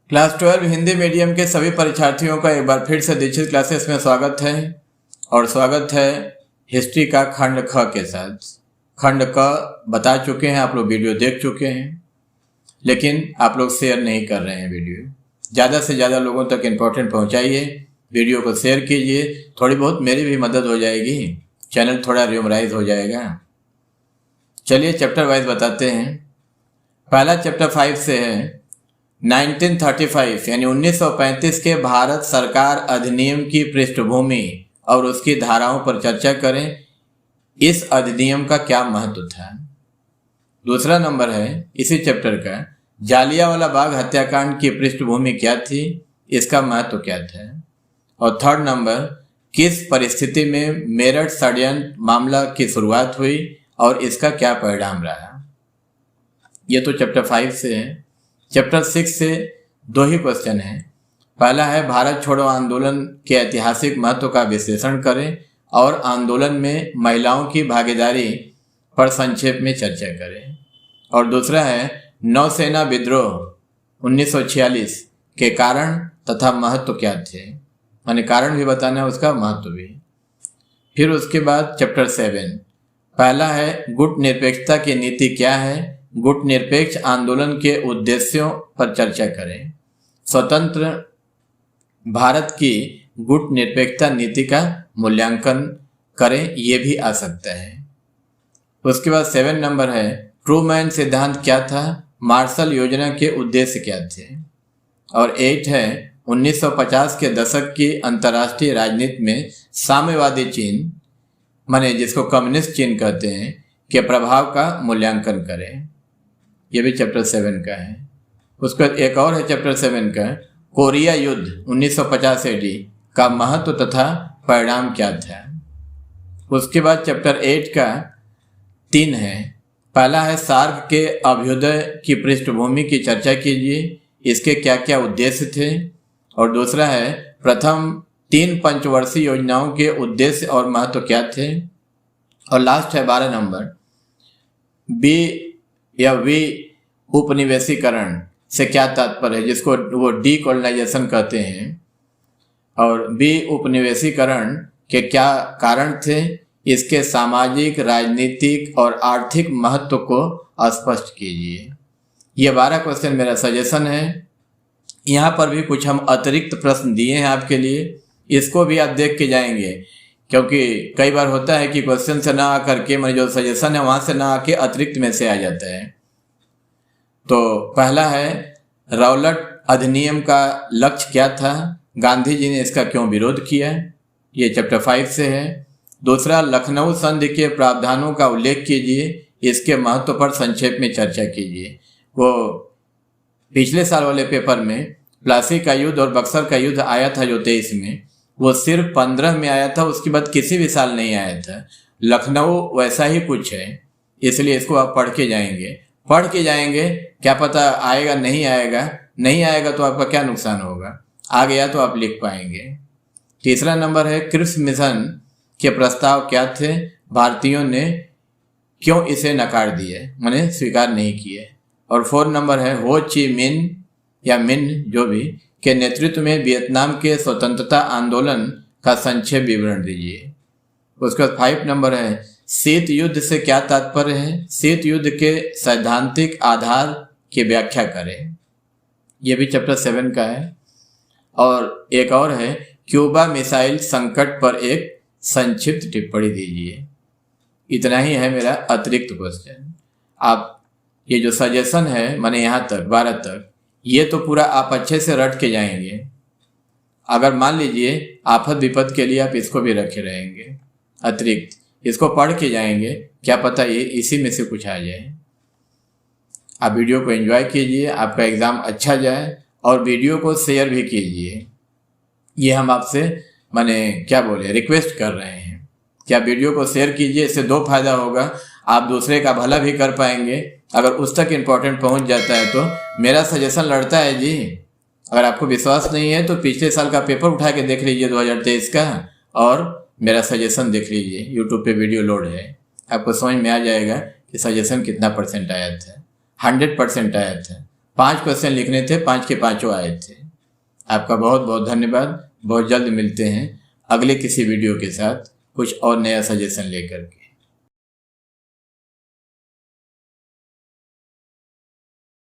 Class 12 Hindi medium के सभी परीक्षार्थियों का एक बार फिर से दीक्षित क्लासेस में स्वागत है। और स्वागत है हिस्ट्री का खंड ख के साथ। खंड क बता चुके हैं, आप लोग वीडियो देख चुके हैं, लेकिन आप लोग शेयर नहीं कर रहे हैं वीडियो। ज़्यादा से ज़्यादा लोगों तक इम्पोर्टेंट पहुंचाइए, वीडियो को शेयर कीजिए, थोड़ी बहुत मेरी भी मदद हो जाएगी, चैनल थोड़ा र्यूमराइज हो जाएगा। चलिए चैप्टर वाइज बताते हैं। पहला चैप्टर 5 से है 1935 यानी 1935 के भारत सरकार अधिनियम की पृष्ठभूमि और उसकी धाराओं पर चर्चा करें। इस अधिनियम का क्या महत्व था। दूसरा नंबर है इसी चैप्टर का जालियांवाला बाग हत्याकांड की पृष्ठभूमि क्या थी, इसका महत्व क्या था। और थर्ड नंबर किस परिस्थिति में मेरठ षड्यंत्र मामला की शुरुआत हुई और इसका क्या परिणाम रहा। ये तो चैप्टर 5 से है। चैप्टर 6 से दो ही क्वेश्चन हैं। पहला है भारत छोड़ो आंदोलन के ऐतिहासिक महत्व का विश्लेषण करें और आंदोलन में महिलाओं की भागीदारी पर संक्षेप में चर्चा करें। और दूसरा है नौसेना विद्रोह 1946 के कारण तथा महत्व क्या थे, माने कारण भी बताना है, उसका महत्व भी। फिर उसके बाद चैप्टर 7 पहला है गुट निरपेक्षता की नीति क्या है, गुट निरपेक्ष आंदोलन के उद्देश्यों पर चर्चा करें। स्वतंत्र भारत की गुट निरपेक्षता नीति का मूल्यांकन करें, ये भी आ सकता है। उसके बाद 7 नंबर है ट्रूमैन सिद्धांत क्या था, मार्शल योजना के उद्देश्य क्या थे। और 8 है 1950 के दशक की अंतर्राष्ट्रीय राजनीति में साम्यवादी चीन, माने जिसको कम्युनिस्ट चीन कहते हैं, के प्रभाव का मूल्यांकन करें। ये भी चैप्टर 7 का है। उसके बाद एक और है चैप्टर 7 का कोरिया युद्ध 1950 AD का महत्व तथा परिणाम क्या था। उसके बाद चैप्टर 8 का 3 है। पहला है सार्क के अभ्युदय की पृष्ठभूमि की चर्चा कीजिए, इसके क्या क्या उद्देश्य थे। और दूसरा है प्रथम 3 पंचवर्षीय योजनाओं के उद्देश्य और महत्व क्या थे। और लास्ट है 12 नंबर बी या वी उपनिवेशीकरण से क्या तात्पर्य है, जिसको वो डीकोलोनाइजेशन कहते हैं। और बी उपनिवेशीकरण के क्या कारण थे, इसके सामाजिक, राजनीतिक और आर्थिक महत्व को स्पष्ट कीजिए। ये 12 क्वेश्चन मेरा सजेशन है। यहाँ पर भी कुछ हम अतिरिक्त प्रश्न दिए हैं आपके लिए, इसको भी आप देख के जाएंगे, क्योंकि कई बार होता है कि क्वेश्चन से ना आकर के मेरे जो सजेशन है वहाँ से ना आके अतिरिक्त में से आ जाता है। तो पहला है रौलट अधिनियम का लक्ष्य क्या था, गांधी जी ने इसका क्यों विरोध किया, ये चैप्टर 5 से है। दूसरा लखनऊ संधि के प्रावधानों का उल्लेख कीजिए, इसके महत्व पर संक्षेप में चर्चा कीजिए। वो पिछले साल वाले पेपर में प्लासी का युद्ध और बक्सर का युद्ध आया था जो 23 में, वो सिर्फ 15 में आया था, उसके बाद किसी भी साल नहीं आया था। लखनऊ वैसा ही कुछ है, इसलिए इसको आप पढ़ के जाएंगे, क्या पता आएगा नहीं आएगा तो आपका क्या नुकसान होगा, आ गया तो आप लिख पाएंगे। तीसरा नंबर है क्रिप्स मिशन के प्रस्ताव क्या थे, भारतीयों ने क्यों इसे नकार दिए, माने स्वीकार नहीं किए। और 4 नंबर है हो ची मिन या मिन जो भी के नेतृत्व में वियतनाम के स्वतंत्रता आंदोलन का संक्षेप विवरण दीजिए। उसके बाद 5 नंबर है शीत युद्ध से क्या तात्पर्य है, शीत युद्ध के सैद्धांतिक आधार की व्याख्या करें, यह भी चैप्टर 7 का है। और एक और है क्यूबा मिसाइल संकट पर एक संक्षिप्त टिप्पणी दीजिए। इतना ही है मेरा अतिरिक्त क्वेश्चन। आप ये जो सजेशन है माने यहाँ तक 12 तक, ये तो पूरा आप अच्छे से रट के जाएंगे। अगर मान लीजिए आफत विपद के लिए आप इसको भी रखे रहेंगे अतिरिक्त, इसको पढ़ के जाएंगे, क्या पता ये इसी में से कुछ आ जाए। आप वीडियो को एंजॉय कीजिए, आपका एग्ज़ाम अच्छा जाए, और वीडियो को शेयर भी कीजिए। ये हम आपसे माने क्या बोले रिक्वेस्ट कर रहे हैं कि आप वीडियो को शेयर कीजिए। इससे 2 फायदा होगा, आप दूसरे का भला भी कर पाएंगे। अगर उस तक इम्पोर्टेंट पहुंच जाता है तो मेरा सजेशन लड़ता है जी। अगर आपको विश्वास नहीं है तो पिछले साल का पेपर उठा के देख लीजिए 2023 का, और मेरा सजेशन देख लीजिए, यूट्यूब पे वीडियो लोड है, आपको समझ में आ जाएगा कि सजेशन कितना % आया था। 100% आया था। 5 क्वेश्चन लिखने थे, 5 के 5 आए थे। आपका बहुत बहुत धन्यवाद। बहुत जल्द मिलते हैं अगले किसी वीडियो के साथ कुछ और नया सजेशन लेकर के।